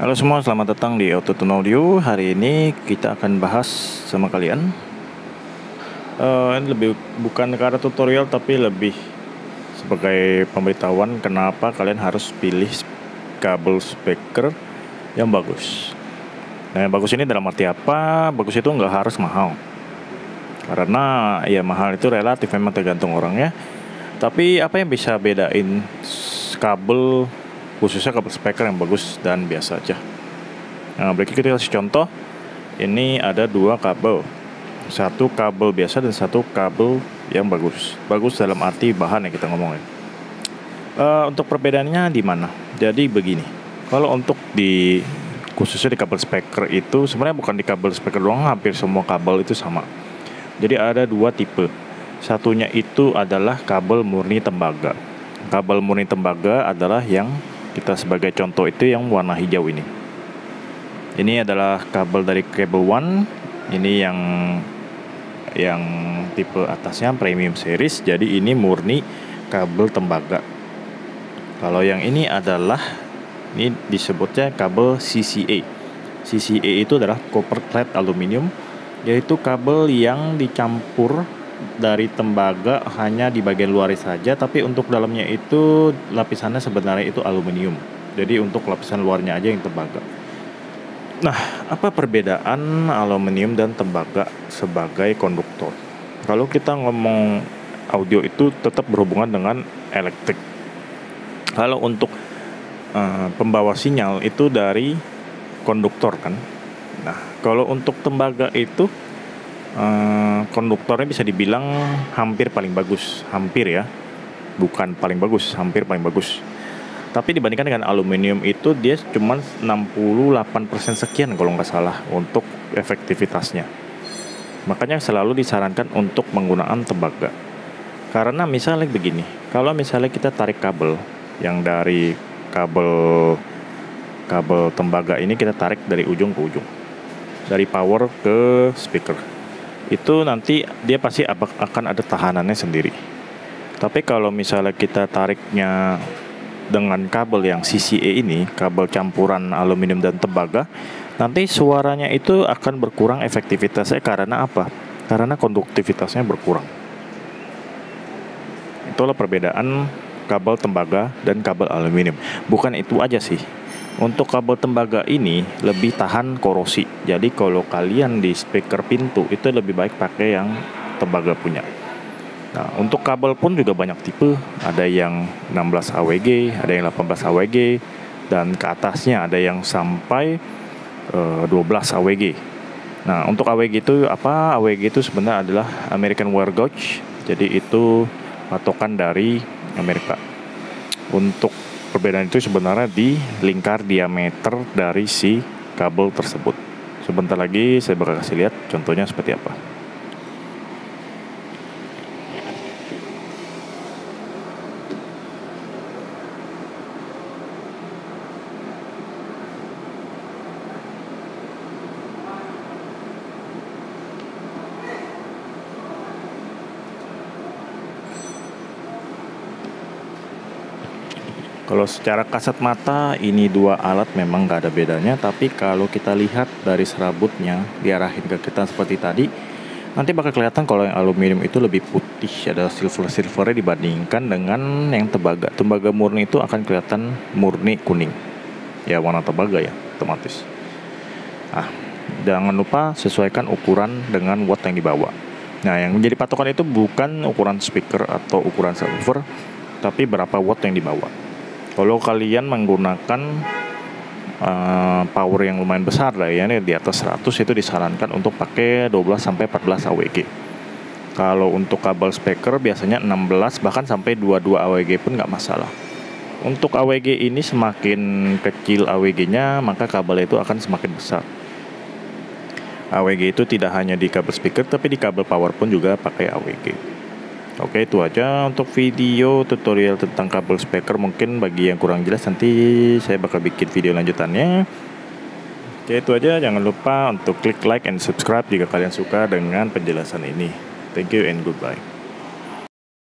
Halo semua, selamat datang di Autotune Audio. Hari ini kita akan bahas sama kalian. Ini lebih bukan ke arah tutorial, tapi lebih sebagai pemberitahuan kenapa kalian harus pilih kabel speaker yang bagus. Nah, yang bagus ini dalam arti apa? Bagus itu nggak harus mahal, karena ya mahal itu relatif, memang tergantung orangnya. Tapi apa yang bisa bedain kabel, khususnya kabel speaker yang bagus dan biasa aja? Nah, berikut kita kasih contoh. Ini ada dua kabel, satu kabel biasa dan satu kabel yang bagus. Bagus dalam arti bahan yang kita ngomongin. Untuk perbedaannya di mana? Jadi begini, kalau untuk di khususnya di kabel speaker itu sebenarnya bukan di kabel speaker doang, hampir semua kabel itu sama. Jadi ada dua tipe. Satunya itu adalah kabel murni tembaga. Kabel murni tembaga adalah yang kita sebagai contoh itu yang warna hijau ini. Ini adalah kabel dari Cable One. Ini yang tipe atasnya premium series. Jadi ini murni kabel tembaga. Kalau yang ini adalah, ini disebutnya kabel CCA. CCA itu adalah copper clad aluminium, yaitu kabel yang dicampur dari tembaga hanya di bagian luar saja, tapi untuk dalamnya itu lapisannya sebenarnya itu aluminium. Jadi untuk lapisan luarnya aja yang tembaga. Nah, apa perbedaan aluminium dan tembaga sebagai konduktor? Kalau kita ngomong audio itu tetap berhubungan dengan elektrik. Kalau untuk pembawa sinyal itu dari konduktor kan. Nah, kalau untuk tembaga itu konduktornya bisa dibilang hampir paling bagus, hampir ya, bukan paling bagus, hampir paling bagus. Tapi dibandingkan dengan aluminium itu dia cuma 68% sekian kalau nggak salah untuk efektivitasnya. Makanya selalu disarankan untuk penggunaan tembaga. Karena misalnya begini, kalau misalnya kita tarik kabel yang dari kabel tembaga ini, kita tarik dari ujung ke ujung, dari power ke speaker, itu nanti dia pasti akan ada tahanannya sendiri. Tapi kalau misalnya kita tariknya dengan kabel yang CCA ini, kabel campuran aluminium dan tembaga, nanti suaranya itu akan berkurang efektivitasnya. Karena apa? Karena konduktivitasnya berkurang. Itulah perbedaan kabel tembaga dan kabel aluminium. Bukan itu aja sih. Untuk kabel tembaga ini lebih tahan korosi. Jadi kalau kalian di speaker pintu itu lebih baik pakai yang tembaga punya. Nah, untuk kabel pun juga banyak tipe. Ada yang 16 AWG, ada yang 18 AWG, dan ke atasnya ada yang sampai 12 AWG. Nah, untuk AWG itu apa? AWG itu sebenarnya adalah American Wire Gauge. Jadi itu patokan dari Amerika. Untuk perbedaan itu sebenarnya di lingkar diameter dari si kabel tersebut. Sebentar lagi saya bakal kasih lihat contohnya seperti apa. Kalau secara kasat mata ini dua alat memang nggak ada bedanya, tapi kalau kita lihat dari serabutnya diarahin ke kita seperti tadi, nanti bakal kelihatan kalau yang aluminium itu lebih putih, ada silvernya dibandingkan dengan yang tembaga. Tembaga murni itu akan kelihatan murni kuning, ya warna tembaga ya otomatis. Jangan lupa sesuaikan ukuran dengan watt yang dibawa. Nah, yang menjadi patokan itu bukan ukuran speaker atau ukuran subwoofer, tapi berapa watt yang dibawa. Kalau kalian menggunakan power yang lumayan besar lah ya, di atas 100, itu disarankan untuk pakai 12-14 AWG. Kalau untuk kabel speaker biasanya 16 bahkan sampai 22 AWG pun nggak masalah. Untuk AWG ini semakin kecil AWG-nya, maka kabel itu akan semakin besar. AWG itu tidak hanya di kabel speaker, tapi di kabel power pun juga pakai AWG. Oke, itu aja untuk video tutorial tentang kabel speaker. Mungkin bagi yang kurang jelas nanti saya bakal bikin video lanjutannya. Oke, itu aja. Jangan lupa untuk klik like and subscribe jika kalian suka dengan penjelasan ini. Thank you and goodbye.